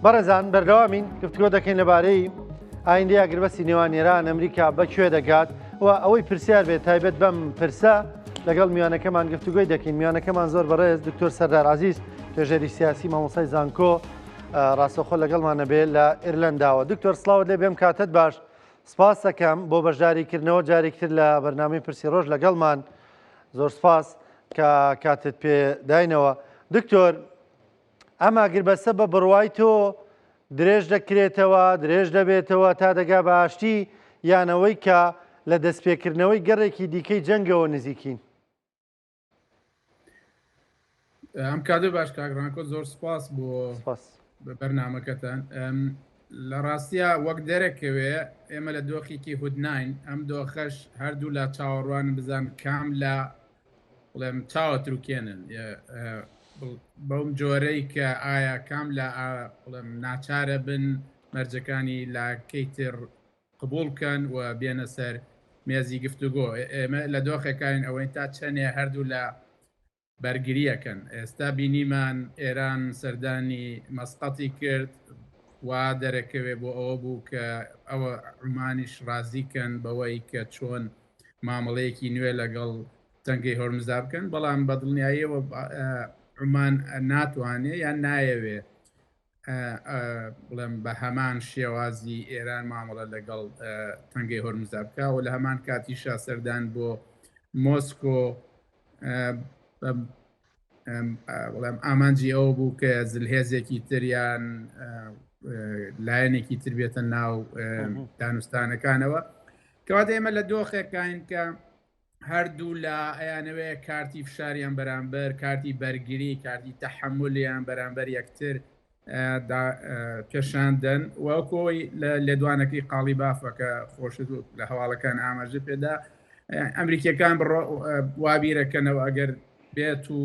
بەڕێزان بەردەوامین گفتگۆ دەکەین لەبارەی ئایندەی ئاگربەسی نێوان ئێران ئەمریکا بەکوێ دەگات و ئەوەی پرسیار بێت تایبەت بەم پرسە لەگەڵ میوانەکەمان گفتگۆی دەکەین. میوانەکەمان زۆر بەڕێز دکتۆر سەردار عەزیز توێژەری سیاسی مامۆستای زانکۆ ڕاستەوخۆ لەگەڵمانە بێ لە ئێرلەنداوە. دکتۆر سڵاوت لێ بێم کاتت باش. سپاس دەکەم بۆ بەشداریکردنەوە جارێکتر لە بەرنامەی پرسی ڕۆژ لەگەڵمان. زۆر سپاس کە کاتت پێداینەوە. دکتۆر ئەم ئاگربەسە بە بڕوای تۆ درێژ دەکرێتەوە، درێژ دەبێتەوە تا دەگا بە ئاشتی یانەوەی کە لە دەستپێکردنەوەی گەڕێکی دیکەی جەنگەوە نزیکین. ئەم کادە باش کاگرانکۆ زۆر سپاس بۆ بەرنامەکەتان. لە ڕاستیە وەک دەرەکەوێ ئێمە لە دۆخێکی هودناین، ئەم دۆخەش هەردوو لە چاوەڕوان بزان کام لە بڵێم چاوە تروکێنن بەم جۆرەی کە ئایا کام لە ناچارە بن مەرجەکانی لاکەیتر قبولکەن و بێنە سەر مێزی گفتوگۆ. ئێمە لە دۆخێکین ئەوەی تا چەندێ هەردوو لە بەرگریەکەن. ئێستا بینیمان ئێران سەردانی مەسقەتی کرد وا دەرەکەوێ بۆ ئەوە بوو کە ئەوە عمانیش ڕازیکەن بەوەی کە چۆن مامەڵەیەکی نوێ لەگەڵ تەنگەی هۆرمزدا بکەن، بەڵام بە دڵنیاییەوە عمان ناتوانێ یان نایەوێ بڵێم بە هەمان شێوازی ئێران مامەڵە لەگەڵ تەنگەی هۆرمزدا بکە و لە هەمان کاتیشا سەردان بۆ مۆسکۆ بڵێم ئامانجی ئەوە بوو کە زلهێزێکی تریان لایەنێکی تر بێتە ناو دانوستانەکانەوە. کەواتە ئێمە لە دۆخێکین کە هەردوو لە ئەیانەوەی کارتی فشاریان بەرامبەر، کارتی بەرگری، کارتی تەحملیان بەرامبەر یەکتر پێشاندن وەکۆی لە لێدوانەکەی قاڵی بافەکە خۆشت لە هەواڵەکان ئاماژە پێدا. ئەمریکیەکان وابیرەکەنەوە ئەگەر بێت و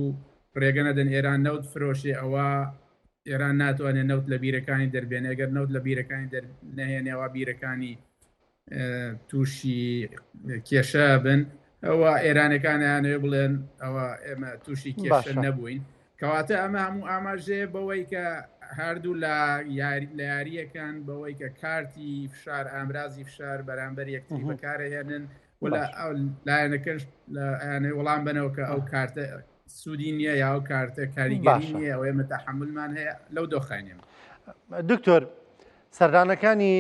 ڕێگەنەدەن ئێران نەوت فرۆشی ئەوە ئێران ناتوانێت نەوت لە بیرەکانی دەربێنێ، ئەگەر نەوت لە بیرەکانی نەهێنێەوە بیرەکانی تووشی کێشە بن، ئەوە ئێرانەکانیانێ بڵێن ئەوە ئێمە تووشی کێشە نەبووین. کەواتە ئەمە هەموو ئاماژێ بەوەی کە هەردوو لە یاریەکان بەوەی کە کارتی فشار ئامرازی فشار بەرامبەر یەکتری بەکارهێنن لایەنەکەش وەڵام بنەوە کە ئەو کارتە سوودی نییە یا ئەو کارتە کاریگەری نییە، ئەو ئێمە تەحملمان هەیە لەو دۆخانێم. دکتۆر سەردانەکانی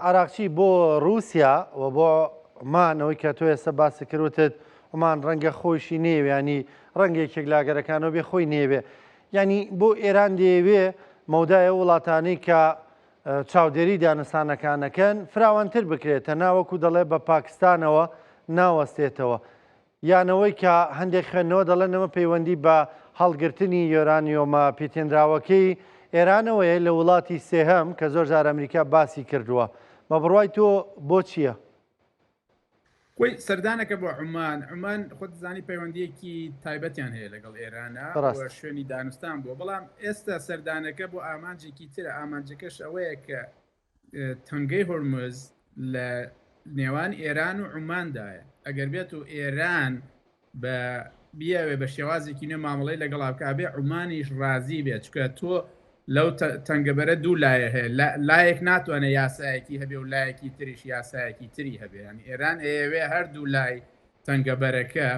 عراقچی بۆ رووسیا و بۆ عمانەوەی کە تۆ ئێستا باسی کردوتت عمان ڕەنگە خۆشی نێوێ ینی ڕەنگێکێک لاگەرەکانەوە بێ خۆی نێوێ، ینی بۆ ئێران دەیەوێ مەودایە وڵاتانەی کە چاودێری دانوستانەکانەکەن فراوانتر بکرێتە ناوەکو دەڵێ بە پاکستانەوە ناوەستێتەوە، یانەوەی کە هەندێک خوێندنەوە دەڵێن ئەمە پەیوەندی بە هەڵگرتنی یۆرانیۆمە پێتێنراوەکەی ئێرانەوەیە لە وڵاتی سێهەم کە زۆر جار ئەمریکا باسی کردووە. بە بڕوای تۆ بۆ چییە؟ خۆی سەردانەکە بۆ عمان خۆت زانی پەیوەندیەکی تایبەتیان هەیە لەگەڵ ئێرانە شوێنی دانوستان بووە، بەڵام ئێستا سەردانەکە بۆ ئامانجێکی ترە. ئامانجەکەش ئەوەیە کە تەنگەی هۆرمز لە نێوان ئێران و عماندایە. ئەگەر بێت و ئێران بە بیاوێ بە شێوازێکی نوێ مامەڵەی لەگەڵا بکە بێ عمانیش ڕازی بێت، چکە تۆ لەو تەنگەبەرە دوو لایە هەیە، لایەک ناتوانێت یاسایەکی هەبێ و لایەکی تریش یاسایەکی تری هەبێ. ینی ئێران ئەوێ هەردوو لای تەنگەبەرەکە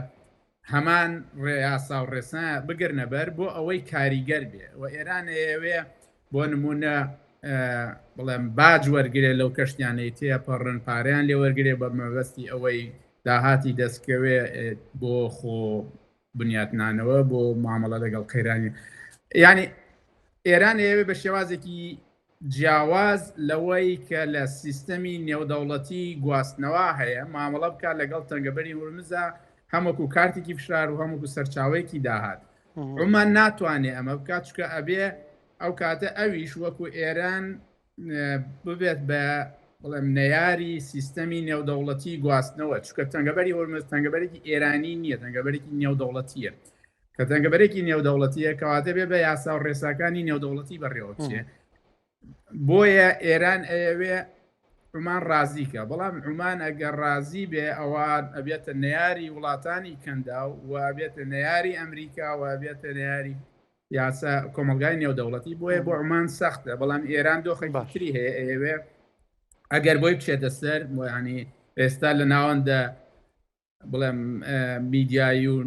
هەمان ڕێیاسا و ڕێسان بگرنە بەر بۆ ئەوەی کاریگەر بێ و ئێران ئەوێ بۆ نمونە بڵێم باج وەرگێ لەو کەشتیانەی تێپەڕن پاریان لێ وەرگێ بە مەبەستی ئەوەی داهاتی دەستکەوێ بۆ خۆ بنیاتنانەوە بۆ مامەڵە لەگەڵ قەیرانی. ینی ئێران ئێوێ بە شێوازێکی جیاواز لەوەی کە لە سیستەمی نێودەوڵەتی گواستنەوە هەیە مامەڵە بکە لەگەڵ تەنگەبەری هورمزە هەمووکو کارتێکی فشار و هەمووکو سەرچاوەیەکی داهات. عمان ناتوانێت ئەمە بکات چکە ئەبێ ئەو کاتە ئەویش وەکو ئێران ببێت بە بڵێم نەیاری سیستەمی نێودەوڵەتی گواستنەوە، چکە تەنگەبەری هورمز تەنگەبەرێکی ئێرانی نییە، تەنگەبەرێکی نێودەوڵەتیە. کە تەنگەبەرێکی نێودەوڵەتیە کەواتە بێ بە یاسا و ڕێساکانی نێودەوڵەتی بەڕێوە بچێ. بۆیە ئێران ئەوێ عمان ڕازیکە، بەڵام عمان ئەگەر ڕازی بێ ئەوە ئەبێتە نەیاری وڵاتانی کەندا و ئەبێتە نەیاری ئەمریکا و ئەبێتە نەیاری یاسا کۆمەلگای نێودەوڵەتی بۆیە بۆ عمان سەختە بەڵام ئێران دۆخێکی تری هەیە ئێوێ ئەگەر بۆی بچێتە سەر ینی ئێستا لە ناوەندە بڵێم میدیایی و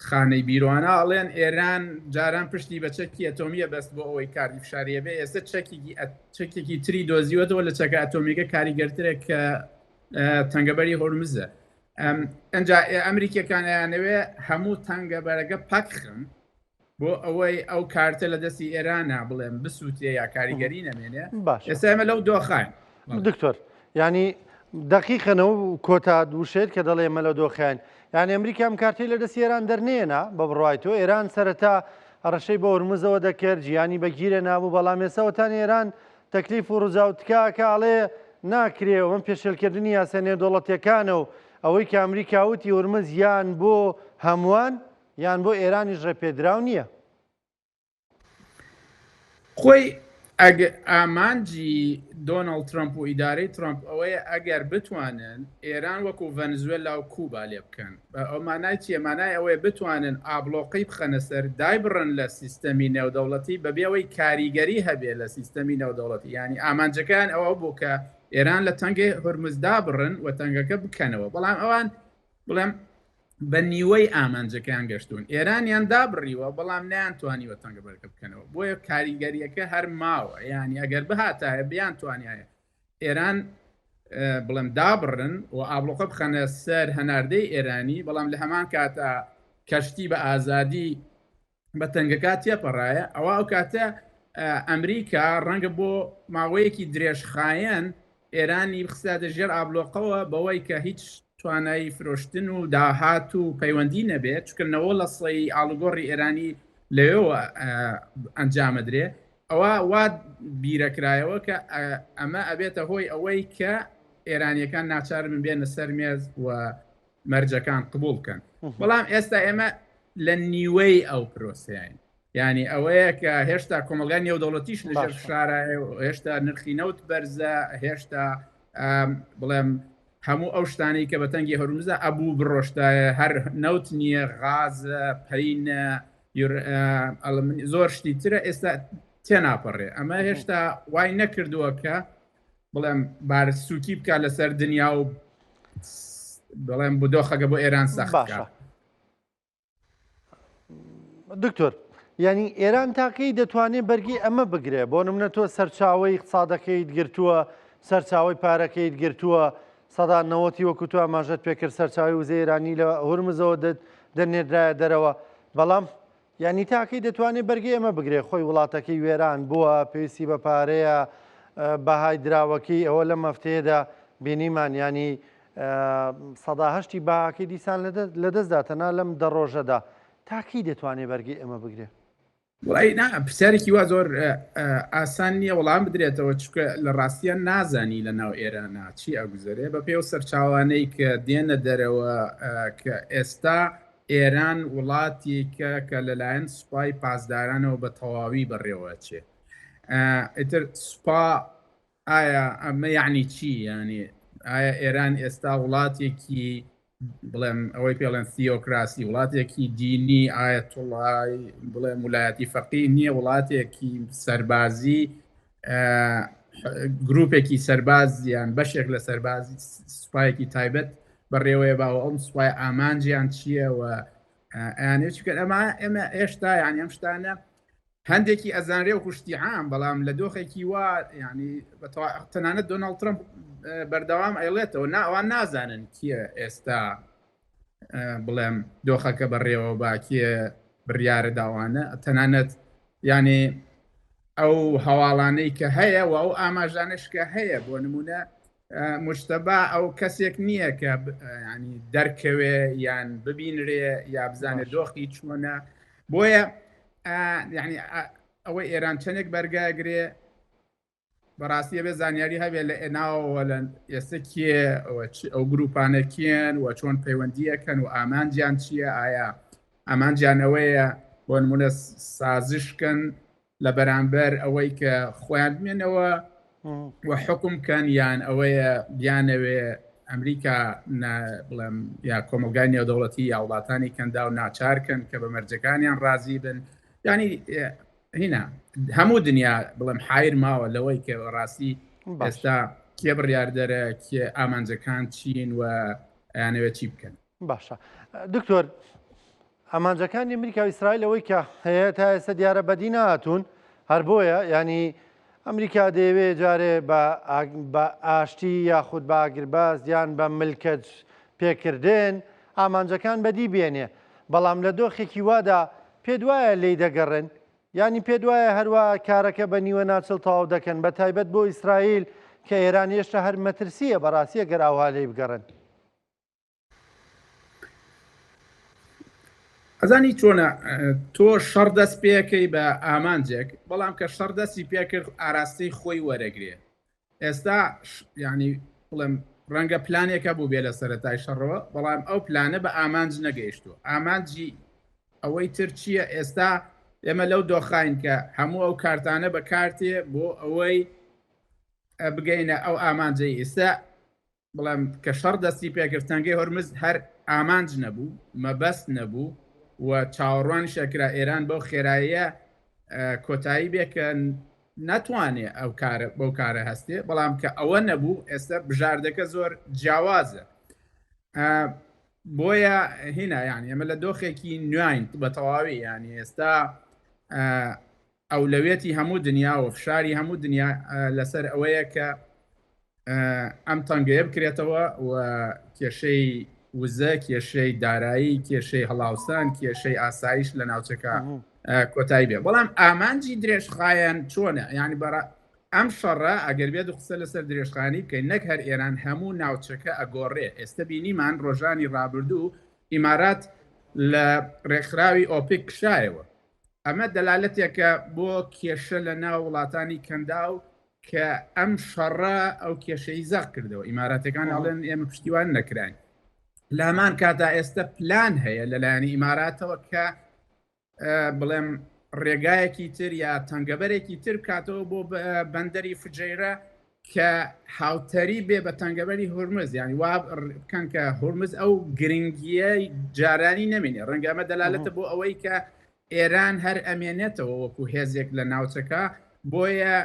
خانەی بیرۆانە ئەڵێن ئێران جاران پشتی بە چەکی ئەتۆمیە بەست بۆ ئەوەی کاری فشاریە بێ ئێستا چەکێکی تری دۆزیوەتەوە لە چەکە ئەتۆمیەکە کاریگەرترێک کە تەنگەبەری هۆرمزە ئەنجا ئەمریکیەکانیانەوێ هەموو تەنگەبەرەکە پەکخن بۆ ئەوەی ئەو کارتە لە دەستی ئێرانە بڵێم بسووتێ یا کاریگەری نەمێنێ ئێستا ئێمە لەو دۆخاین دکتۆر ینی دقیقەنەوە و کۆتا دووشێت کە دەڵێ ئێمە لە دۆخیان یعنی ئەمریکا ئەم کارتەی لە دەستی ئێران دەرنێنە بە بڕایەوە ئێران سەرەتا ڕەشەی بە هۆرمزەوە دەکرد ژیانی بەگیرە نابوو بەڵام ێساوەتان ئێران تەکلیف و ڕووزاوتکاکەڵێ ناکرێ ئەم پێشێلکردنی یاسە نێودەوڵەتیەکانە و ئەوەی کە ئەمریکا وتی هۆرمز یان بۆ هەمووان یان بۆ ئێرانیش ڕێپێدراو نییە خۆی ئامانجی دۆناڵد ترامپ و ئیدارەی ترامپ ئەوەیە ئەگەر بتوانن ئێران وەکو ڤەنزوێلا و کوبا لێ بکەن ئەو مانای چیە مانای ئەوەیە بتوانن ئابلۆقی بخەنە سەر دای بڕن لە سیستەمی نێودەوڵەتی بەبێەوەی کاریگەری هەبێ لە سیستەمی نێودەوڵەتی ینی ئامانجەکان ئەوە بوو کە ئێران لە تەنگی هورمزدا بڕن و تەنگەکە بکەنەوە بەڵام ئەوان بڵێم بە نیوەی ئامانجەکان گەشتون ئێرانیان دابڕیوە بەڵام نیانتوانیوە تەنگەبەرەکە بکەنەوە بۆیە کاریگەریەکە هەر ماوە ینی ئەگەر بهاتایە بیان توانایە ئێران بڵێم دابڕن و ئابلۆقە بخەنە سەر هەناردەی ئێرانی بەڵام لە هەمان کاتە کەشتی بە ئازادی بە تەنگەکە تێپەڕایە ئەوە ئەو کاتە ئەمریکا ڕەنگە بۆ ماوەیەکی درێژخایەن ئێرانی بخساتە ژێر ئابلۆقەوە بەوەی کە هیچ توانایی فرۆشتن و داهات و پەیوەندی نەبێت چکردنەوە لە سڵی ئاڵگۆڕی ئێرانی لەوێەوە ئەنجامەدرێ ئەوە وا بیرەکرایەوە کە ئەمە ئەبێتە هۆی ئەوەی کە ئێرانیەکان ناچار من بێنە سەر مێز و مەرجەکان قبول بکەن بەڵام ئێستا ئێمە لە نیوەی ئەو پرۆسیین ینی ئەوەیە کە هێشتا کۆمەلگای نێودەوڵەتیش لەژێر شارایە هێشتا نرخی نەوت بەرزە هێشتا بڵێم هەموو ئەو شتانی کە بە تەنگی هەرمزە ئەبوو بڕۆشتایە هەر نەوت نییە غازە پەینە زۆر شتی ترە ئێستا تێناپەڕێ ئەمە هێشتا وای نەکردووە کە بڵێم بارسووکی بکات لەسەر دنیا و بڵێم بدۆخەکە بۆ ئێران سەخت دکتۆر ینی ئێران تاکەی دەتوانێت بەرگی ئەمە بگرێ بۆ نمونە تۆ سەرچاوی اقتصادەکەیت گرتووە سەرچاوی پارەکەیت گرتووە سەدا 90 وەکو تو ئاماژەت پێکرد سەرچاوی وزەی ئێرانی لە هورمزەوە دەنێرایە دەرەوە بەڵام ینی تاکەی دەتوانێت بەرگی ئەمە بگرێ خۆی وڵاتەکەی وێران بووە پێویستی بە پارەیە بەهای دراوەکەی ئەوە لە مەفتەیەدا بینیمان ینی سەداهشتی باکەی دیسان لەدەستداتەنا لەم دەڕۆژەدا تاکەی دەتوانێت بەرگی ئەمە بگرێ پرسیارێکی وا زۆر ئاسان نییە وەڵام بدرێتەوە چکە لە ڕاستیان نازانی لە ناو ئێرانە چی ئەگوزارێ بە پێ و سەرچاوانەی کە دێنە دەرەوە کە ئێستا ئێران وڵاتێکە کە لەلایەن سوپای پاسدارانەوە بە تەواوی بەڕێوە چێ ئیتر سوپا ئایا ئەمە یعنی چی ینی ئایا ئێران ئێستا وڵاتێکی بڵێم ئەوەی پێڵێن تیۆکراسی وڵاتێکی دینی ئاەتوڵای بڵێم وڵایەتی فەقی نییە وڵاتێکی سەربازی گروپێکی سەربازیان بەشێک لە سەربازی سوپایەکی تایبەت بەڕێوەیە باوە ئەم سوپای ئامانجیان چییە و ئەیانێککرد ئێمە ئێشتا یان ئەم شتانە هەندێکی ئەزانرێ و خوشتی عام بەڵام لە دۆخێکی وا ینی تەنانەت دۆناڵد ترامپ بەردەوام ئەیڵێتەوە ئەوان نازانن کیە ئێستا بڵێم دۆخەکە بەڕێوە باکیە بڕیارە داوانە تەنانەت ینی ئەو هەواڵانەی کە هەیە و ئەو ئاماژانش کە هەیە بۆ نمونە مشتەبا ئەو کەسێک نییە کە ینی دەرکەوێ یان ببینرێ یا بزانێت دۆخی چۆنە بۆیە یعنی ئەوەی ئێران چەندێک بەرگاگرێ بەڕاستیە بێ زانیاری هەبێ لە ئێناوە لە ئێستا کێ ئەو گروپانەکیان و چۆن پەیوەندیەکەن و ئامانجیان چییە ئایا ئامانجیانەوەیە بۆ نمونە سازشکن لە بەرامبەر ئەوەی کە خۆیان بمێنەوە و حکومکەن یان ئەوەیە بیانەوێ ئەمریکا بڵێم یا کۆمەلگای نێودەوڵەتی یا وڵاتانی کەندا و ناچارکەن کە بە مەرجەکانیان ڕازی بن يعني هنا هەموو دنیا بڵێم حایر ماوە لەوەی کە ڕاستی ئێستا کێ بڕیاردەرە کێ ئامانجەکان چین و یانەوێت چی بکەن. باشە دکتۆر ئامانجەکانی ئەمریکا و ئیسرائیل ئەوەی کە هەیە تا ئێستا دیارە بەدی نهاتوون هەر بۆیە ینی ئەمریکا دەیەوێت جارێ بە ئاشتی یاخود بە ئاگرباز یان بە ملکەت پێکردن ئامانجەکان بەدی بێنێ بەڵام لە دۆخێکی وادا پێ وایە لی دەگەڕن ینی پێ وایە هەروە کارەکە بە نیوە ناچڵ تەواو دەکەن بە تایبەت بۆ ئیسرائیل کە ئێران هێشتا هەر مەترسیە بەڕاستی ئەگەر ئاوا لێی بگەڕن. ئەزانی چۆنە تۆ شەڕ دەست پێەکەی بە ئامانجێک بەڵام کە شەڕ دەستی پێکرد ئاراستەی خۆی وەرەگرێ ئێستا ینی بڵێم ڕەنگە پلانێکە بوو بێ لە سەرەتای شەڕەوە بەڵام ئەو پلانە بە ئامانج نەگەیشتووە ئامانجی ئەوەی تر چییە ئێستا ئێمە لەو دۆخاین کە هەموو ئەو کارتانە بە کارتێ بۆ ئەوەی بگەینە ئەو ئامانجەی ئێستا بەڵام کە شەڕ دەستی پێکرد تەنگەی هۆرمز هەر ئامانج نەبوو مەبەست نەبوو و چاوەڕوان شەکرا ئێران بەو خێراییە کۆتایی بێ کە ناتوانێت ئەو کارە بەو کارە هەستێ بەڵام کە ئەوە نەبوو ئێستا بژاردەکە زۆر جیاوازە بۆیە هینا یانی ئەمە لە دۆخێکی نوین بە تەواوی ینی ئێستا ئەولەوێتی هەموو دنیا و فشاری هەموو دنیا لەسەر ئەوەیە کە ئەم تەنگەیە بکرێتەوە و کێشەی وزە کێشەی دارایی کێشەی هەڵاوسان کێشەی ئاسایش لە ناوچەکە کۆتایی بێ بەڵام ئامانجی درێژخایەن چۆنە ینی بەڕ ئەم شەڕە ئەگەر بێت و قسە لەسەر درێژخانی بکەین نەک هەر ئێران هەموو ناوچەکە ئەگۆڕێ ئێستا بینیمان ڕۆژانی ڕابردوو ئیمارات لە ڕێکخراوی ئۆپێک کشایەوە ئەمە دەلالەتێکە بۆ کێشە لە ناو وڵاتانی کەندا و کە ئەم شەڕە ئەو کێشەی زەق کردەوە ئیماراتەکان ئەڵێن ئێمە پشتیوان نەکراین لامان کاتا ئێستا پلان هەیە لەلایەنی ئیماراتەوە کە بڵێم ڕێگایەکی تر یا تەنگەبەرێکی تر کاتەوە بۆ بەندەری فجێرە کە هاوتەری بێ بە تەنگەبەری هورمز ینی وا بکەن کە هورمز ئەو گرنگیە جارانی نەمێنێ ڕەنگە ئەمە دەلالەتە بۆ ئەوەی کە ئێران هەر ئەمێنێتەوە وەکو هێزێک لە ناوچەکە بۆیە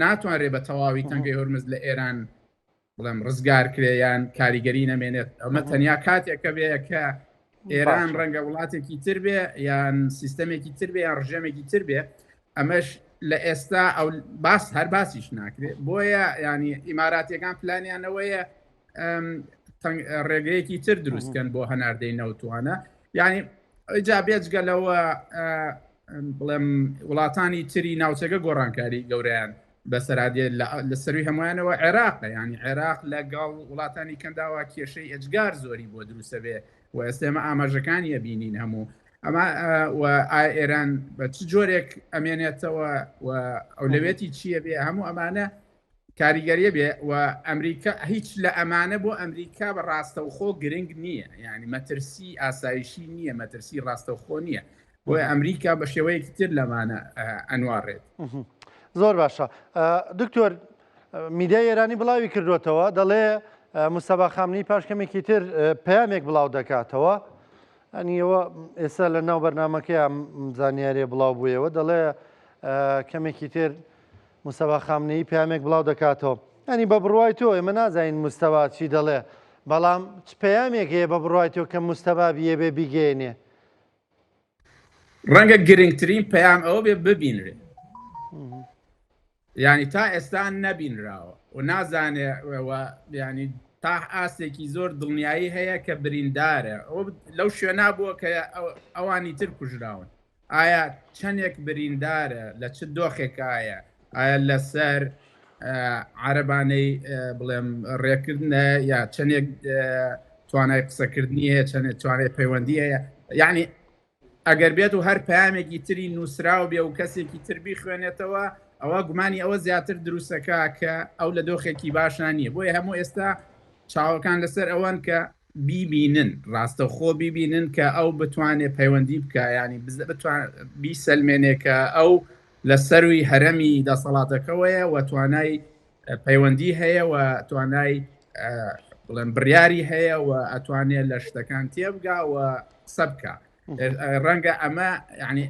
ناتوانرێ بە تەواوی تەنگەی هورمز لە ئێران بڵێم ڕزگار کرێیان کاریگەری نەمێنێت ئەمە تەنیا کاتێکە بێ کە ئێران ڕەنگە وڵاتێکی تر بێ یان سیستەمێکی تر بێ یان ڕژێمێکی تر بێ ئەمەش لە ئێستا ئەو باس هەر باسیش ناکرێت بۆیە ینی ئیماراتیەکان پلانیانەوەیە ڕێگەیەکی تر دروستکەن بۆ هەناردەی نەوتوانە ینی جا بێجگەلەوە بڵێم وڵاتانی تری ناوچەکە گۆڕانکاری گەورەیان بەسەرادێ لە سەروی هەمویانەوە عێراقە ینی عێراق لەگەڵ وڵاتانی کەنداوە کێشەی ئەجگار زۆری بۆ دروستە بێ و ئێستێمە ئاماژەکانیە بینین هەموو ئەمە ئێران بە چ جۆرێک ئەمێنێتەوە و ئەولەوێتی چییە بێ هەموو ئەمانە کاریگەریە بێ و ئەمریکا هیچ لە ئەمانە بۆ ئەمریکا بە ڕاستەوخۆ گرنگ نییە ینی مەترسی ئاسایشی نییە مەترسی ڕاستەوخۆ نییە بۆی ئەمریکا بە شێوەیەکی تر لەمانە ئەنوارڕێت. زۆر باشە دکتۆر میدیای ئێرانی بڵاوی کردوێتەوە دەڵێ مستەفا خامنەی پاشکەمێکی تر پەیامێک بڵاو دەکاتەوە ئەنیەوە ئێستا لە ناو بەرنامەکەیان زانیارێ بڵاو بوویەوە دەڵێ کەمێکی تر مستەفا خامنەی پەیامێک بڵاو دەکاتەوە ئەنی بە بڕوای تۆ ئێمە نازانین مستەفا چی دەڵێ بەڵام چ پەیامێک هەیە بە بڕوای تۆ کە مستەفا بیە بێ بیگەێنێ ڕەنگە گرنگترین پەیام ئەوە بێ ببینرێ ینی تا ئێستا نەبینراوە و نازانێ ینی تا ئاسێکی زۆر دڵنیایی هەیە کە بریندارە لەو شوێنا بووە کە ئەوانی تر کوژراون ئایا چەندێک بریندارە لە چ دۆخێکایە ئایا لەسەر عەرەبانەی بڵێم ڕێکردنە یا چەندێک توانای قسەکردنی هەیە چەندێک توانای پەیوەندی هەیە یعنی ئەگەر بێت و هەر پەیامێکی تری نووسراو بێ و کەسێکی تر بیخوێنێتەوە ئەوە گومانی ئەوە زیاتر دروستەکە کە ئەو لە دۆخێکی باشان نییە بۆیە هەموو ئێستا چاوەکان لەسەر ئەوەن کە بیبینن ڕاستەوخۆ بیبینن کە ئەو بتوانێت پەیوەندی بکە ینی بیسەلمێنێکە ئەو لە سەروی هەرەمی دەسەڵاتەکەوەیە و توانای پەیوەندی هەیە و توانای بڵێن بڕیاری هەیە و ئەتوانێت لە شتەکان تێبگا و قسە بکە ڕەنگە ئەمە ینی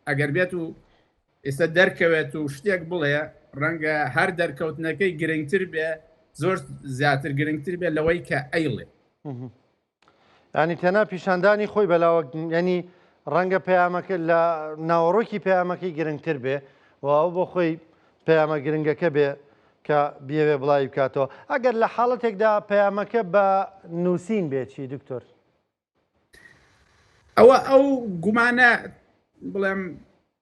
ئەگەر بێت و ئێستا دەرکەوێت و شتێک بڵێ ڕەنگە هەر دەرکەوتنەکەی گرنگتر بێ زۆر زیاتر گرنگتر بێت لەوەی کە ئەیڵێ ینی تەنها پیشاندانی خۆی بەلاوە ینی ڕەنگە پەیامەکە لە ناوەڕۆکی پەیامەکەی گرنگتر بێ و ئەو بۆ خۆی پەیامە گرنگەکە بێ کە بیاوێ بڵاوی بکاتەوە ئەگەر لە حاڵەتێکدا پەیامەکە بە نووسین بێتی دکتۆر ئەو گومانە بڵێم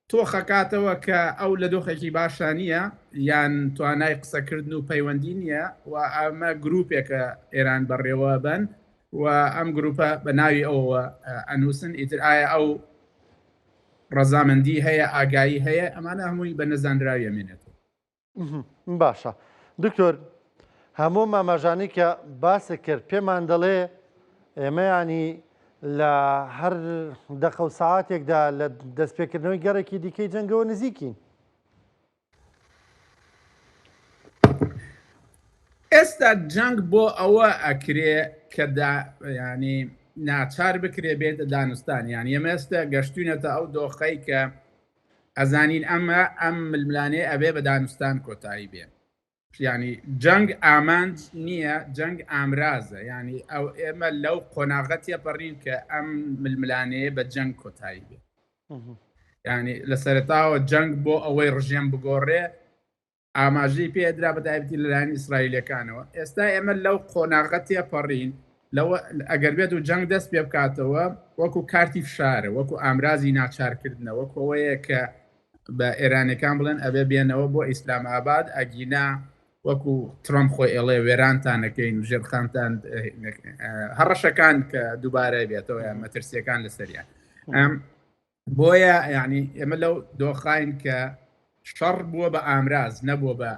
تۆخەکاتەوە کە ئەو لە دۆخێکی باشانیە یان توانای قسەکردن و پەیوەندی نییە و ئەمە گرروپێکە ئێران بەڕێوە بن و ئەم گروپە بە ناوی ئەوە ئەنووسن ئیتر ئایا ئەو ڕەزامەندی هەیە ئاگایی هەیە ئەمانە هەمووی بە نەزانراوی ئەمێنێتەوە باشە دکتۆر هەموو مامەژانی کە باسە کرد پێمان دەڵێ ئێمە ینی لە هەر دەقە و ساعاتێکدا لە دەستپێکردنەوەی گەڕێکی دیکەی جەنگەوە نزیکین ئێستا جەنگ بۆ ئەوە ئەکرێ کە ینی ناچار بکرێ بێتە دانوستان یان ئێمەستا گەشتونەتە ئەو دۆخەی کە ئەزانین ئەم ململانێ ئەبێ بە دانوستان کۆتایی بێ ینی جەنگ ئامانج نییە جەنگ ئامرازە ینی ئەو ئێمە لەو قۆناغەتیە پەڕین کە ئەم ململانەیە بە جەنگ کۆتایی بێ ینی لە سەرتاوە جەنگ بۆ ئەوەی ڕژێم بگۆڕێ ئاماژەی پێدرا بەدایبەتی لەلایەن ئیسرائیلەکانەوە ئێستا ئێمە لەو قۆناغەتیە پەڕین لەوە ئەگەر بێت و جەنگ دەست پێ بکاتەوە وەکو کارتی فشارە وەکو ئامرازی ناچارکردنەوە وەکو ئەوەیە کە بە ئێرانەکان بڵێن ئەبێ بێنەوە بۆ ئیسلام ئاباد ئەگینا وەکو ترۆم خۆی ئێڵێ وێرانتانەکەین ژێرخانتان هەڕەشەکان کە دووبارە بێتەوە مەترسیەکان لەسەریان بۆیە ینی ئێمە لەو دۆخاین کە شەڕ بووە بە ئامراز نەبووە بە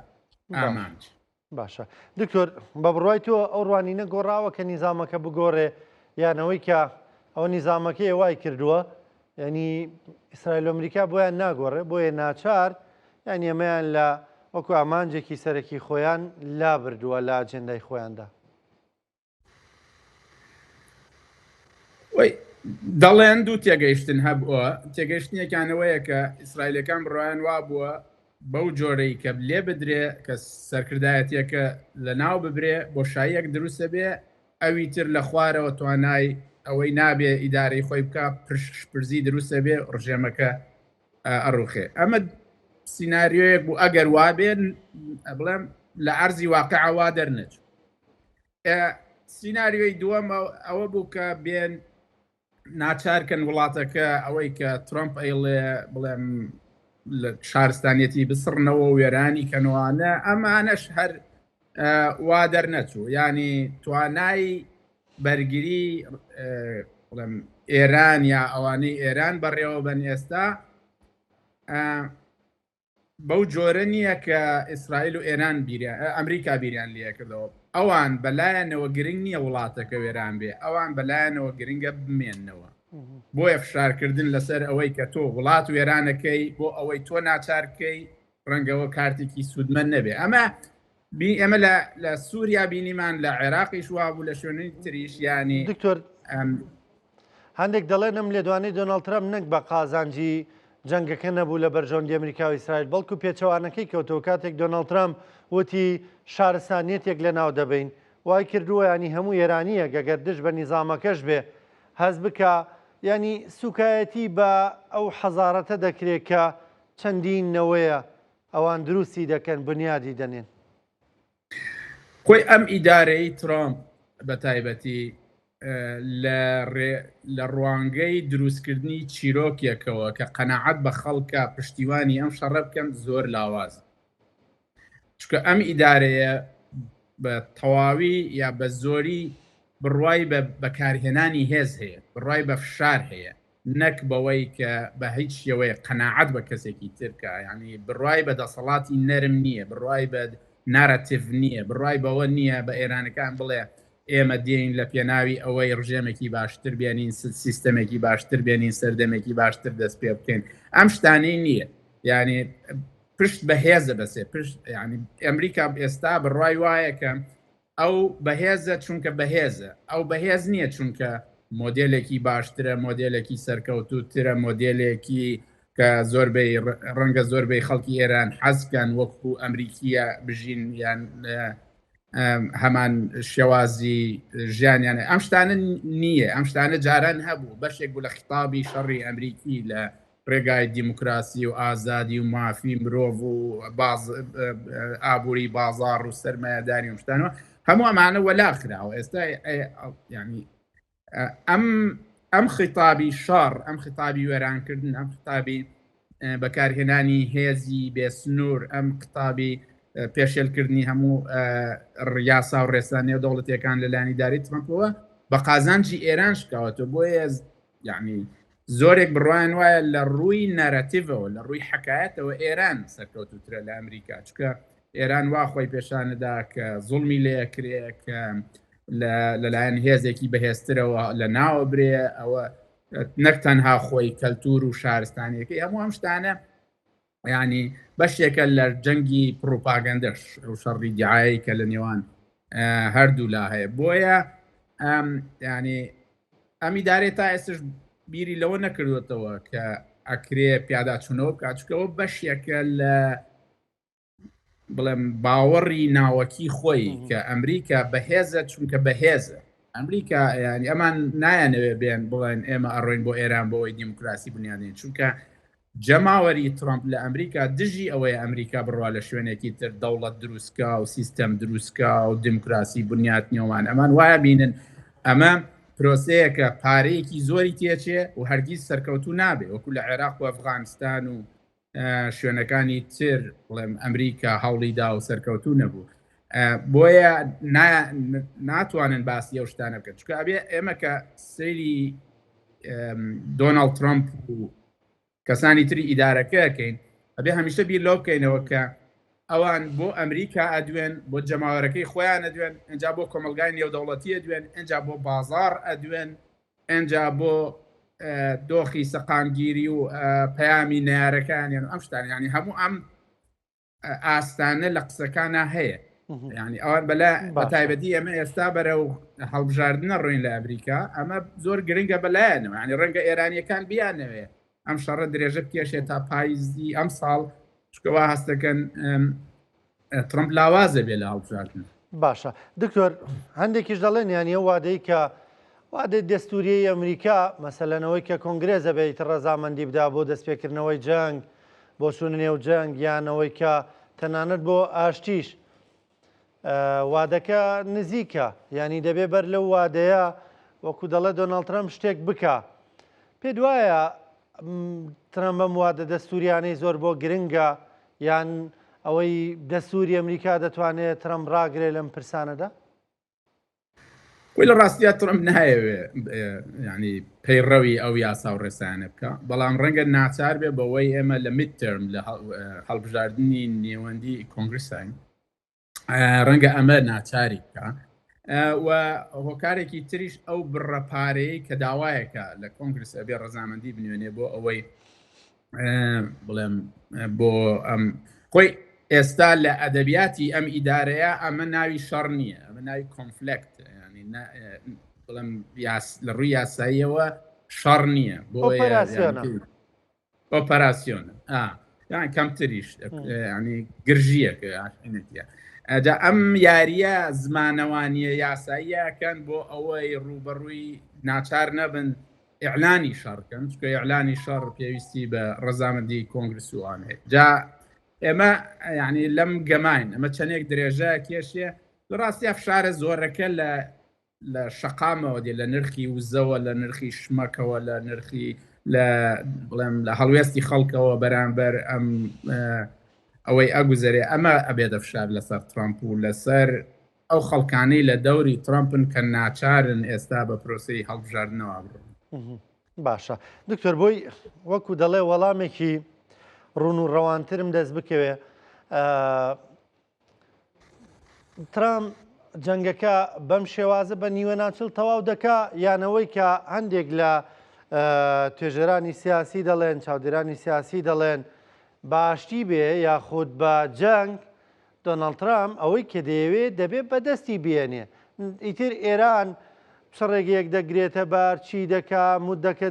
ئامانج باشە دکتۆر بە بڕوای تۆ ئەو ڕوانینە گۆڕاوە کە نیزامەکە بگۆڕێ یانەوەی کە ئەو نیزامەکەی وای کردووە ینی ئیسرائیل و ئەمریکا بۆیان ناگۆڕێ بۆیە ناچار یان ئێمەیان لە وەکو ئامانجێکی سەرەکی خۆیان لا بردووە لە ئاجێندای خۆیاندا دەڵێن دوو تێگەیشتن هەبووە تێگەیشتنیەکانەوەیە کە ئیسرائیلەکان بڕایان وا بووە بەو جۆرەی کە لێ بدرێ کە سەرکردایەتێکە لە ناو ببرێ بۆشاییەک دروستە بێ ئەوی تر لە خوارەوە توانای ئەوەی نابێ ئیدارەی خۆی بکە پرزی دروستە بێ ڕژێمەکە ئەڕوخێ ئەمە سیناریۆیەک بوو ئەگەر وابێن بڵێم لە عەرزی واقعەوا دەرنەچ سیناریۆی دووەمە ئەوە بوو کە بێن ناچارکەن وڵاتەکە ئەوەی کە ترۆمپ ئەیڵێ بڵێم لە شارستانیەتی بسڕنەوە وێرانی کەنوانە ئەمانەش هەر وا دەرنەچوو ینی توانای بەرگری ئێران یا ئەوانەی ئێران بەڕێوە بن ئێستا بەو جۆرە نییە کە ئیسرائیل و ئێران ئەمریکا بیریان لێ کردەوە ئەوان بەلایەنەوە گرنگ نییە وڵاتەکە وێران بێ ئەوان بەلایەنەوە گرنگە بمێننەوە بۆیە فشارکردن لەسەر ئەوەی کە تۆ وڵات وێرانەکەی بۆ ئەوەی تۆ ناچارکەی ڕەنگەوە کارتێکی سوودمەند نەبێ ئەمە لە سووریا بینیمان لە عێراقیش وابوو لە شوێنەی تریش ینی دکتۆر هەندێک دەڵێنم لێدوانەی دۆناڵد ترامپ نەک بە قازانجی جەنگەکە نەبوو لە بەرژەوەندی ئەمریکا و ئیسرائیل بەڵکو پێچەوانەکەی کەوتەوە کاتێک دۆناڵد ترامپ وتی شارستانیەتێک لە ناو دەبین وای کردووە ینی هەموو ئێرانیە گەگەر دش بە نیزامەکەش بێ هەز بکە ینی سوکایەتی بە ئەو حەزارەتە دەکرێت کە چەندین نەوەیە ئەوان دروستی دەکەن بنیادی دەنێن خۆی ئەم ئیدارەی ترامپ بە تایبەتی لە ڕوانگەی دروستکردنی چیرۆکێکەوە کە قەناعەت بە خەڵکە پشتیوانی ئەم شەڕە بکەم زۆر لاواز چکە ئەم ئیدارەیە بە تەواوی یا بە زۆری بڕوای بە بەکارهێنانی هێز هەیە بڕوای بە فشار هەیە نەک بەوەی کە بە هیچ شێوەیە قەناعەت بە کەسێکی ترکە ینی بڕوای بە دەسەڵاتی نەرم نییە بڕوای بە نارەتیڤ نییە بڕوای بەوە نییە بە ئێرانەکان بڵێ ئێمە دێین لە پێناوی ئەوەی ڕژێمێکی باشتر بێنین سیستەمێکی باشتر بێنین سەردەمێکی باشتر دەست پێ بکەین ئەم شتانەی نییە یعنی پشت بەهێزە بەسێ پشت ینی ئەمریکا ئێستا بڕوای وایە کە ئەو بەهێزە چونکە بەهێزە ئەو بەهێز نییە چونکە مۆدلێکی باشترە مۆدلێکی سەرکەوتوترە مۆدلێکی کە زۆربەی ڕەنگە زۆربەی خەڵکی ئێران حەزکەن وەکو ئەمریکیە بژین یان هەمان شێوازی ژیانیانە ئەم شتانە نییە ئەم شتانە جاران هەبوو بەشێک بوو لە خیتابی شەڕی ئەمریکی لە ڕێگای دیموکراسی و ئازادی و مافی مرۆڤ و ئابووری بازار و سەرمایهداری و شتانەوە هەموو ئەمانە وەلاخراوە ئێستا ینی ئەم خیتابی شەڕ ئەم خیتابی وێرانکردن ئەم خیتابی بەکارهێنانی هێزی بێسنوور ئەم قتابی پێشێلکردنی هەموو ڕیاسا و ڕێسانێ و دەوڵەتیەکان لەلایەنی داری ترمپەوە بە قازانجی ئێران شکاوەتەوە بۆیە ینی زۆرێک بڕوان وایە لە ڕووی نەرەتیڤەوە لە ڕووی حکایەتەوە ئێران سەرکەوتوترە لە ئەمریکا چکە ئێران وا خۆی پێشانەدا کە زوڵمی لەیەکرێ کە لەلایەن هێزێکی بەهێزترەوە لە ناوە برێ ئەوە نەک تەنها خۆی کەلتور و شارستانیەکەی هەموو ئەم شتانە ینی بەشێکە لە جەنگی پرۆپاگەندەش و شەڕی دیعایی کە لە نێوان هەردوو لا هەیە بۆیە ینی ئەم ئیدارێ تا ئێستش بیری لەوە نەکردوێتەوە کە ئەکرێ پیاداچوونەوە بکاتچکەوە بەشێکە لە بڵێم باوەڕی ناوەکی خۆی کە ئەمریکا بەهێزە چونکە بەهێزە ئەمریکا ینی ئەمان نایانەوێ بێن بڵێن ئێمە ئەڕۆین بۆ ئێران بۆەوەی دیموکراسی بنیانێن چونکە جەماوەری ترامپ لە ئەمریکا دژی ئەوەی ئەمریکا بڕوا لە شوێنێکی تر دەوڵەت دروستکە و سیستەم دروستکە و دیموکراسی بنیات نیێوان ئەمان وایە بینن ئەمە پرۆسەیەکە پارەیەکی زۆری تێچێ و هەرگیز سەرکەوتوو نابێ وەکو لە عێراق و ئەفغانستان و شوێنەکانی تر بڵێم ئەمریکا هەوڵیدا و سەرکەوتوو نەبوو بۆیە ناتوانن باسی ئەو شتانە بکەن چکە ئەبێ ئێمە کە سەیری دۆناڵد ترامپ و کەسانی تری ئیدارەکەکەین ئەبێ هەمیشە بیر لەو بکەینەوە کە ئەوان بۆ ئەمریکا ئەدوێن بۆ جەماوەرەکەی خۆیان ئەدوێن ئەنجا بۆ کۆمەلگای نێودەوڵەتی ئەدوێن ئەنجا بۆ بازار ئەدوێن ئەنجا بۆ دۆخی سەقامگیری و پەیامی نارەکانیان و ئەم شتان ینی هەموو ئەم ئاستانە لە قسەکانە هەیە ینی ئەوان بە تایبەتی ئەمە ئێستا بەرە و هەڵبژاردنە ڕوین لە ئەمریکا ئەمە زۆر گرنگە بەلایەنەوە ینی ڕەنگە ئێرانیەکان بیانەوێ ئەم شەڕە درێژە بکێشێت تا پاییزی ئەم ساڵ چکەوا هەستەکەن ترامپ لاوازە بێ لە هەڵبژاردن باشە دکتۆر هەندێکیش دەڵێن یانیە وادەی کە وادەی دەستوریەی ئەمریکا مەسەلەنەوەی کە کۆنگرێزە بێت ڕەزامەندی بدا بۆ دەستپێکردنەوەی جەنگ بۆ چوونە نێو جەنگ یانەوەی کە تەنانەت بۆ ئاشتیش وادەکە نزیکە ینی دەبێ بەر لەو وادەیە وەکو دەڵێ دۆناڵد ترامپ شتێک بکە پێ دوایە ترامپ بەم وادە دەستوریانەی زۆر بۆ گرنگە یان ئەوەی دەستوری ئەمریکا دەتوانێت ترامپ ڕاگرێ لەم پرسانەدا وی لە ڕاستیە ترامپ نایەوێ ینی پەیڕەوی ئەو یاسا و ڕێسانە بکە بەڵام ڕەنگە ناچار بێ بەوەی ئێمە لە میدترم لە هەڵبژاردننی نێوەندی کۆنگرسین ڕەنگە ئەمە ناچاری بکە و هۆکارێکی تریش ئەو بڕەپارەیە کە داوایەکە لە کۆنگرس ئەبێ ڕەزامەندی بنوێنێ بۆ ئەوەی بڵێم بۆ ئەم خۆی ئێستا لە ئەدەبیاتی ئەم ئیدارەیە ئەمە ناوی شەڕ نییە ئەمە ناوی کۆنفلکت ینی بڵێم لە ڕووی یاساییەوە شەڕ نییە بۆ ئۆپەراسیۆنە یان کەمتریش ینی گرژیەکە ئەجا ئەم یاریە زمانەوانیە یاساییەکەن بۆ ئەوەی ڕوبەڕووی ناچار نەبن ئیعلانی شەڕکەن چکە ئیعلانی شەڕ پێویستی بە ڕەزامەندی کۆنگرسوان هەیە جا ئێمە ینی لەم گەماین ئەمە چەندێک درێژە کێشێ لە ڕاستی ئەفشارە زۆرەکە لە شەقامەوە دێ لە نرخی وزەوە لە نرخی شمەکەوە لە نرخی بڵێم لە هەڵوێستی خەڵکەوە بەرامبەر ئەم ئەوەی ئەگوزارێ ئەمە ئەبێ دەفشار لەسەر ترامپ و لەسەر ئەو خەڵکانەی لە دەوری ترامپن کە ناچارن ئێستا بە پرۆسی هەڵبژاردنەوە بڕۆن باشە دکتۆر بۆی وەکو دەڵێ وەڵامێکی ڕون و ڕەوانترم دەست بکەوێ ترامپ جەنگەکە بەم شێوازە بە نیوە ناچڵ تەواو دەکا یانەوەی کە هەندێک لە توێژەرانی سیاسی دەڵێن چاودێرانی سیاسی دەڵێن باشتی بێ یاخود بە جەنگ دۆناڵد ترامپ ئەوەی کە دەیەوێت دەبێت بەدەستی بێنێ ئیتر ئێران شەڕێکێک دەگرێتە بار چی دەکا مودەکە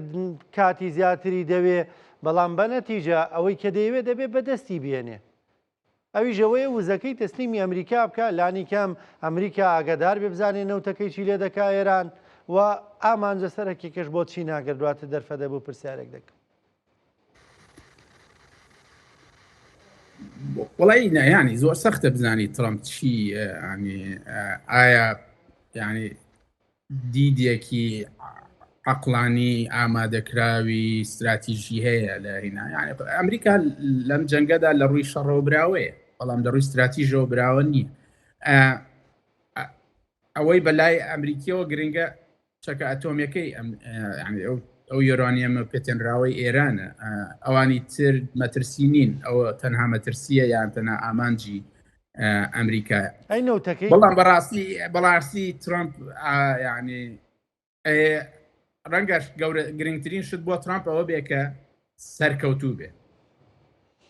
کاتی زیاتری دەوێ بەڵام بە نەتیجە ئەوەی کە دەیەوێت دەبێت بەدەستی بێنێ. ئەوی ژەوەیە وزەکەی تەسلیمی ئەمریکا بکە، لانی کەم ئەمریکا ئاگادار بێ بزانێ نەوتەکەی چی لێ دەکا ئێران و ئامانجە سەرەکێکش بۆ چی ناگەردواتە دەرفەدە بۆ پرسیارێک دەکەم. وڵی ینی زۆر سەختە بزانی ترامپ چی ئایا ینی دیدێکی عقلانی ئامادەکراوی استراتیژی هەیە لە هینا ئەمریکا لەم جەنگەدا لە ڕووی شەڕەوە براوەیە، بەڵام لە ڕووی استراتیژەوە براوە نییە. ئەوەی بەلای ئەمریکیەوە گرنگە چەکە ئەتۆمیەکەی ئەو یۆرانیەمە پێتێنراوەی ئێرانە، ئەوانی تر مەترسی نین، ئەوە تەنها مەترسیە یان تەنها ئامانجی ئەمریکایە. بەڵام بەڕاستی ترامپ ینی ڕەنگەش گرنگترین شت بۆ ترامپ ئەوە بێ کە سەرکەوتوو بێ.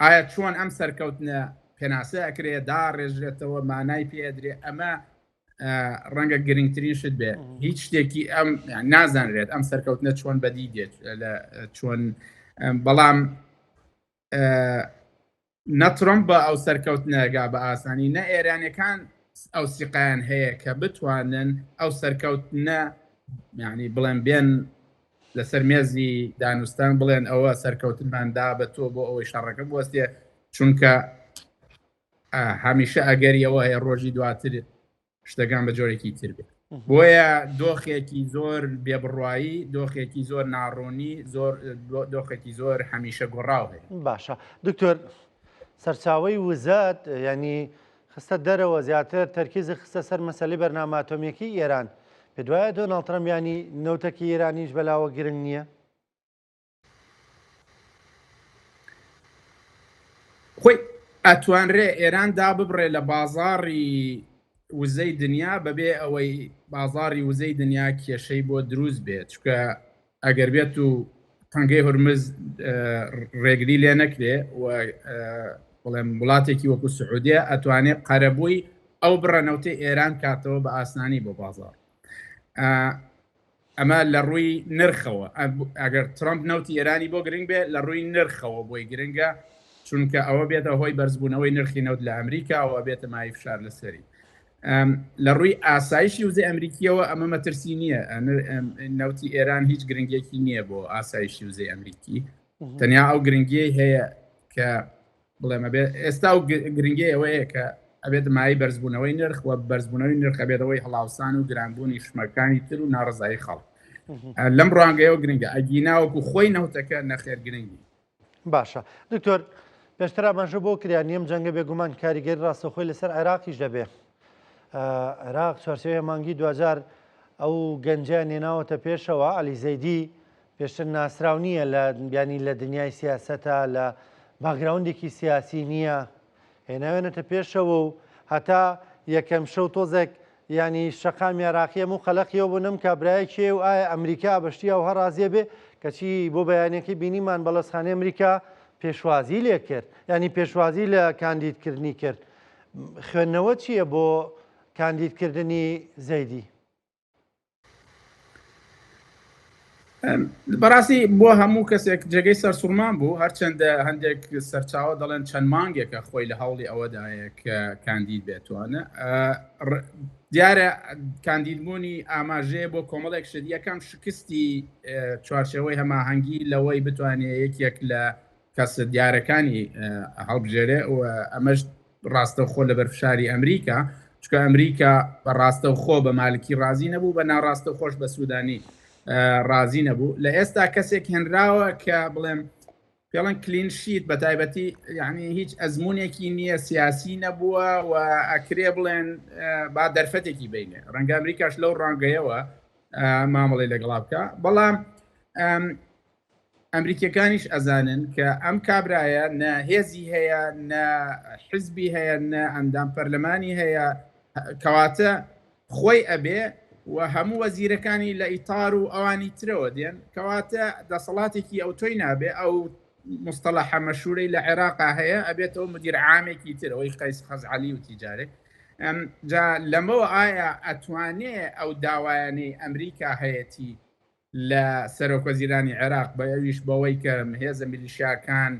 ئایا چۆن ئەم سەرکەوتنە پێناسە ئەکرێ داڕێژرێتەوە مانای پێدرێ، ئەمە ڕەنگە گرنگترین شت بێ. هیچ شتێکی ئەم نازانرێت ئەم سەرکەوتنە چۆن بەدی دێت چۆن، بەڵام نەترۆم بە ئەو سەرکەوتنەگا بە ئاسانی نە ئێرانەکان ئەو سیقیان هەیە کە بتوانن ئەو سەرکەوتنە یعنی بڵێن بێن لەسەر مێزی دانوستان بڵێن ئەوە سەرکەوتنماندا بە تۆ بۆ ئەوەی شەڕەکە بوەستێ، چونکە هەمیشە ئەگەریەوە هەیە ڕۆژی دواتر شتەکان بە جۆرێکی تر بێت. بۆیە دۆخێکی زۆر بێبڕوایی، دۆخێکی زۆر ناڕۆنی، دۆخێکی زۆر هەمیشە گۆڕاو هەیە. باشە دکتۆر، سەرچاوەی وزات ینی خستە دەرەوە زیاتر تەرکیزی خستە سەر مەسەلەی بەرنامە ئاتۆمیەکەی ئێران، پێ دوایە دۆناڵد ترەمپ ینی نەوتەکی ئێرانیش بەلاوە گرنگ نییە؟ خۆی ئەتوانرێ ئێران دا ببڕێ لە بازاڕی وزەی دنیا بەبێ ئەوەی بازاڕی وزەی دنیا کێشەی بۆ دروست بێت، چکە ئەگەر بێت و تەنگەی هورمز ڕێگری لێ نەکرێ و بڵێم وڵاتێکی وەکو سعودیە ئەتوانێت قەرەبووی ئەو بڕەنەوتەی ئێران کاتەوە بە ئاسانی بۆ بازار. ئەمە لە ڕووی نرخەوە، ئەگەر ترامپ نەوتی ئێرانی بۆ گرنگ بێ لە ڕووی نرخەوە بۆی گرنگە، چونکە ئەوە بێتە هۆی بەرزبوونەوەی نرخی نەوت لە ئەمریکا ئەوە بێتە مای فشار لەسەری. لە ڕووی ئاسایشی وزەی ئەمریکیەوە ئەمە مەترسی نییە، نەوتی ئێران هیچ گرنگێکی نییە بۆ ئاسایشی وزەی ئەمریکی، تەنیا ئەو گرنگی هەیە کە بڵێمە بێت ئێستا و گرنگی ئەوەیە کە ئەبێت مای بەرزبوونەوەی نرخ و بەرزبوونەوەی نرخ بێتەوەی هەڵاوسان و گرانبوونی شمەکانی تر و ناڕزایی خەڵک. لەم ڕوانگەیەوە گرنگە ئەگیناوەکو خۆی نەوتەکە نەخێر گرنگی. باشە دکتۆر، پێشتر ئاماژە بۆ کرا نیەم جەنگە بێگومان کاریگەری ڕاستەخۆی لەسەر عێراقیش دەبێ. عێراق چوارچێوەیە مانگی 2000 ئەو گەنجیان نێناوەتە پێشەوە، عەلی زەیدی پێشتر ناسراو نییە لە بیانی لە دنیای سیاسەتە، لە باگراوندێکی سیاسی نییە، هێناوێنێتە پێشەوە و هەتا یەکەم شەو تۆزێک ینی شەقامی عێراقیە و خەلەقیەوە بۆ نەم کابرایەکێ و ئایا ئەمریکا بەشتیە و هەڕازیە بێ کەچی بۆ بەیانێکی بینیمان بەڵەسخانەی ئەمریکا پێشوازی لێ کرد، ینی پێشوازی لە کاندیدکردنی کرد. خوێندنەوە چییە بۆ کاندیدکردنی زەیدی؟ بەڕاستی بۆ هەموو کەسێک جێگەی سەرسوورمان بوو، هەرچەندە هەندێک سەرچاوە دەڵێن چەند مانگێکە خۆی لە هەوڵی ئەوەدایە کە کاندید بێتوانە. دیارە کاندیدبوونی ئاماژەیە بۆ کۆمەڵێک شت، یەکەم شکستی چوارچێوەی هەماهەنگی لەوەی بتوانێت یەکێک لە کەسە دیارەکانی هەڵبژێرێ و ئەمەش ڕاستەوخۆ لە بەرفشاری ئەمریکا، چکە ئەمریکا بە ڕاستەوخۆ بە مالکی ڕازی نەبوو، بە ناڕاستەوخۆش بە سوودانی ڕازی نەبوو. لە ئێستا کەسێک هێنراوە کە بڵێم پێڵەن کلینشیت بە تایبەتی یعنی هیچ ئەزمونێکی نییە، سیاسی نەبووە و ئەکرێ بڵێن با دەرفەتێکی بینێ. ڕەنگە ئەمریکاش لەو ڕانگەیەوە مامەڵی لەگەڵا بکە، بەڵام ئەمریکیەکانیش ئەزانن کە ئەم کابرایە نە هێزی هەیە، نە حزبی هەیە، نە ئەندام پەرلەمانی هەیە، کەواتە خۆی ئەبێ و هەموو وەزیرەکانی لە ئیتار و ئەوانی ترەوە دێن، کەواتە دەسەڵاتێکی ئەو تۆی نابێ. ئەو مستەڵەحە مەشهورەی لە عێراقا هەیە ئەبێتەوە مدیر عامێکی تر، ئەوەی قەیس خەزعەلی و تیجارێ. جا لەمەوە ئایا ئەتوانێ ئەو داوایانەی ئەمریکا هەیەی لە سەرۆکوەزیرانی عێراق بە ئەویش بەوەی کە هێزە میلیشیاکان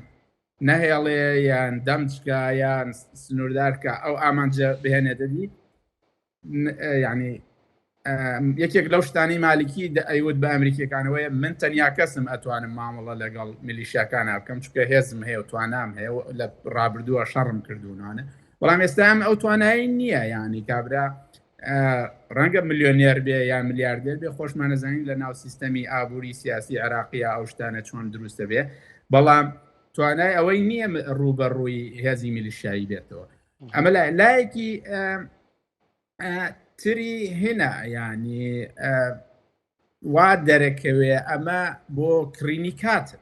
نەهێڵێ یان دەمچکە یان سنووردارکە ئەو ئامانجە بهێنێتەدی یعنی یەکێک لەو شتانی مالیکی ئەیوت بە ئەمریکیەکانەوەی من تەنیا کەسم ئەتوانم مامەڵە لەگەڵ میلیشیاکان بکەم چکە هێزم هەیە و توانام هەیە لە ڕابردووە شەڕم کردوونانە بەڵام ئێستام ئەو توانایی نییە ینی کابرا ڕەنگە ملیۆنێر بێ یان ملیاردێر بێ خۆشمان نەزانین لە ناو سیستەمی ئابووری سیاسی عێراقیە ئەو شتانە چۆن دروستە بێ بەڵام توانای ئەوەی نییە ڕوبەڕووی هێزی میلیشیایی بێتەوە ئەمە لایەکی تری هێنا ینی وا دەرەکەوێ ئەمە بۆ کڕینی کاتە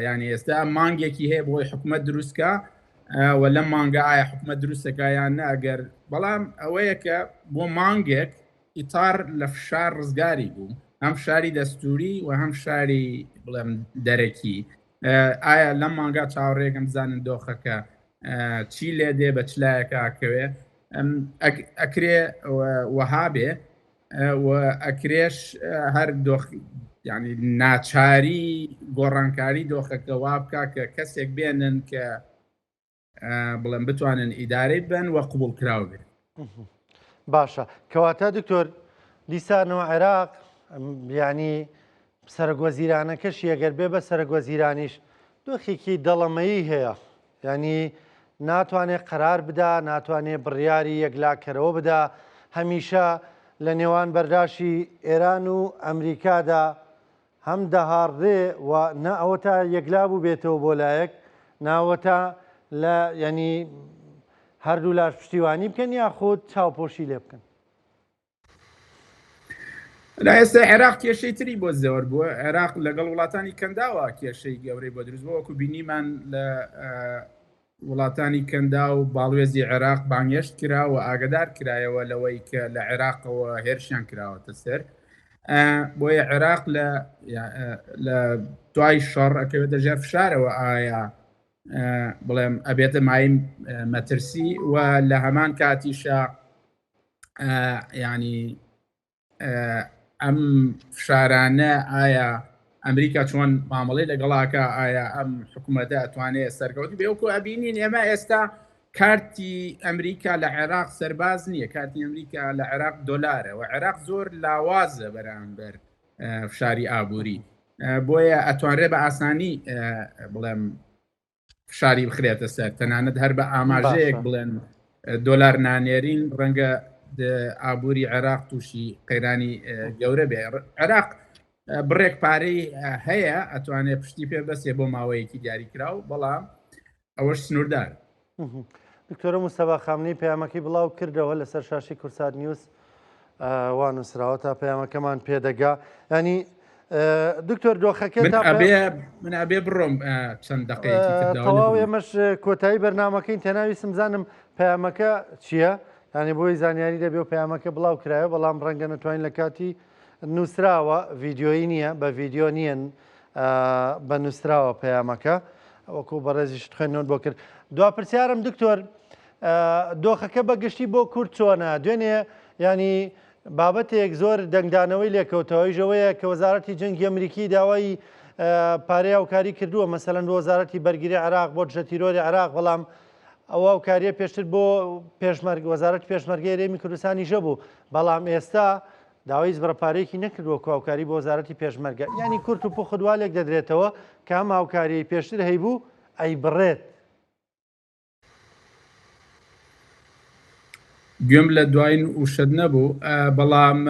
ینی ئێستا مانگێکی هەیە بۆی حکوومەت دروستکە و لەم مانگە ئایا حکوومەت دروستەکە یان نەگەر بەڵام ئەوەیە کە بۆ مانگێک ئیتار لە فشار ڕزگاری بوو هەم شاری دەستوری و هەم شاری بڵێم دەرەکی ئایا لەم مانگا چاوەڕێکم بزانن دۆخەکە چی لێ دێ بە چلایەکە ئاکەوێ ئەکرێ وەها بێ و ئەکرێش هەر دۆخ ینی ناچاری گۆڕانکاری دۆخەکە وا بکە کە کەسێک بێنن کە بڵێم بتوانن ئیدارەی بن وە قبول کراو بێت باشە کەواتە دکتۆر دیسانەوە عێراق ینی سەرۆکوەزیرانەکەش ئەگەر بێ بە سەرۆکوەزیرانیش دۆخێکی دەڵەمەیی هەیە ینی ناتوانێت قەرار بدا ناتوانێت بڕیاری یەکلاکەرەوە بدا هەمیشە لە نێوان بەرداشی ئێران و ئەمریکادا هەم دەهاڕێ و نە ئەوە تا یەکلا بوو بێتەوە بۆ لایەک ناوەتە لە ینی هەردوو لاش پشتیوانی بکەن یاخود چاوپۆشی لێ بکەن لا ئێستا عێراق کێشەی تری بۆ زۆر بووە عێراق لەگەڵ وڵاتانی کەنداوە کێشەی گەورەی بۆ دروست بۆ وەکو بینیمان لە وڵاتانی کەندا و باڵوێزی عێراق بانگێشت کرا و ئاگدار کرایەوە لەوەی کە لە عێراقەوە هێرشیان کراوەتە سەر بۆیە عێراق لە دوای شەڕ ئەکەوێتە ژێر فشارەوە ئایا بڵێم ئەبێتە مایم مەترسی و لە هەمان کاتیشە ینی ئەم فشارانە ئایا ئەمریکا چۆن مامەڵی لەگەڵاکە ئایا ئەم حکوومەتە ئەتوانێت سەرکەوتی بێوەکو ئەبینین ئێمە ئێستا کارتی ئەمریکا لە عێراق سەرباز نییە کارتی ئەمریکا لە عێراق دۆلارە و عێراق زۆر لاوازە بەرامبەر فشاری ئابووری بۆیە ئەتوانرێت بە ئاسانی بڵێم فشاری بخرێتە سەر تەنانەت هەر بە ئاماژەیەک بڵێن دۆلار نانێرین ڕەنگە ئابووری عێراق تووشی قەیرانی گەورە بێ عێراق بڕێک پارەی هەیە ئەتوانێت پشتی پێ بەسێ بۆ ماوەیەکی دیاریکراو بەڵام ئەوەش سنووردار دکتۆرە موستەفا خامنەی پەیامەکەی بڵاو کردەوە لەسەر شاشی کورسات نیوز وا نووسراوە تا پەیامەکەمان پێدەگا ینی دکتۆر دۆخەکە من ئەبێ بڕۆم چەند دقەیەکی تەواو ئێمەش کۆتایی بەرنامەکەین تێناویستم زانم پەیامەکە چییە ینی بۆی زانیاری دەبێ و پەیامەکە بڵاو کرایە بەڵام ڕەنگە نەتوانین لە کاتی نووسراوە ڤیددیۆیی نییە بە ڤیددیۆ نیەن بە نووسراوە پەیامەکە وەکو بەڕێزیشت خوێنەوە بۆ کرد دواپرسیارم دکتۆر دۆخەکە بەگشتی بۆ کورد چۆنە دوێنێ ینی بابەتێک زۆر دەنگدانەوەی لێکەوتەوەی ژەوەیە کە وەزارەتی جەنگی ئەمریکی داوای پارەی هاوکاری کردووە مەسەلەن بۆ وەزارەتی بەرگری عێراق بۆ دژەتیرۆری عێراق بەڵام ئەوە هاوکاریە پێشتر بۆ وەزارەت پێشمەرگەی هەرێمی کوردستانی ژەبوو بەڵام ئێستا داوای زبرەپارەیەکی نەکردووە هاوکاری بۆ وەزارەتی پێشمەرگە ینی کورت و پوخدوالێک دەدرێتەوە کە ئەم هاوکاری پێشتر هەیبوو ئەی بڕێت گوێم لە دوایین وشت نەبوو بەڵام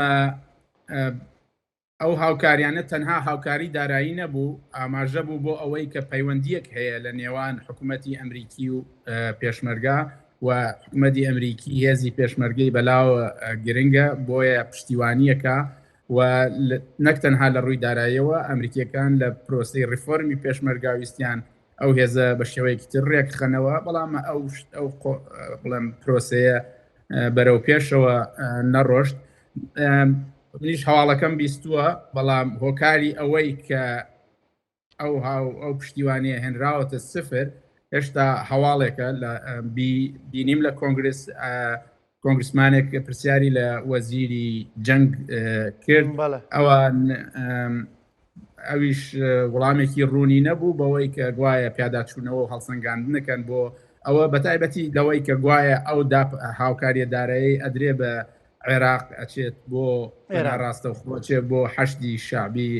ئەو هاوکاریانە تەنها هاوکاری دارایی نەبوو ئاماژە بوو بۆ ئەوەی کە پەیوەندیەک هەیە لە نێوان حکوومەتی ئەمریکی و پێشمەرگا و حکوومەتی ئەمریکی هێزی پێشمەرگەی بەلاوە گرنگە بۆیە پشتیوانیەکە و نەک تەنها لە ڕووی داراییەوە ئەمریکیەکان لە پرۆسی ریفۆرمی پێشمەرگاویستیان ئەو هێزە بە شێوەیەکی تر ڕێک خەنەوە بەڵام ئەو بڵێم پرۆسەیە بەرەو پێشەوە نەڕۆشت منیش هەواڵەکەم بیستووە بەڵام هۆکاری ئەوەی کە ئەو پشتیوانیە هێنراوەتە سفر هێشتا هەواڵێکە بینیم لە کۆنگرس کۆنگرسمانێک پرسیاری لە وەزیری جەنگ کرد ئەوە ئەویش وەڵامێکی ڕوونی نەبوو بەوەی کە گوایە پیاداچوونەوە و هەڵسەنگاندنەکەن بۆ ئەوە بەتایبەتی لەوەی کە گوایە ئەو هاوکاریەدارایی ئەدرێ بە عێراق ئەچێت بۆ ڕاستە خۆچێت بۆ حەشدی شعبی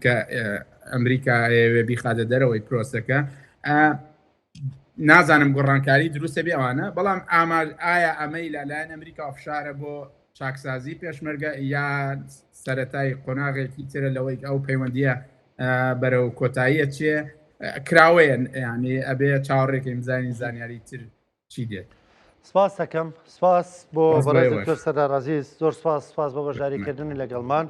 کە ئەمریکا ئێوێ بیخاتە دەرەوەی پرۆسەکە نازانم گۆڕانکاری دروستە بێ ئەوانە بەڵام ئایا ئەمەی لەلایەن ئەمریکا ئۆفشارە بۆ چاکسازی پێشمەرگە یا سەرەتای قۆناغێکی ترە لەوەی ئەو پەیوەندیە بەرەو کۆتاییە چێ کراوەیە ینی ئەبێ چاوەڕێکی مزانی زانیاری تر چی دێت سپاس دەکەم سپاس بۆ بەڕێز دکتۆر سەردار عەزیز زۆر سپاس بۆ بەشداریکردنی لەگەڵمان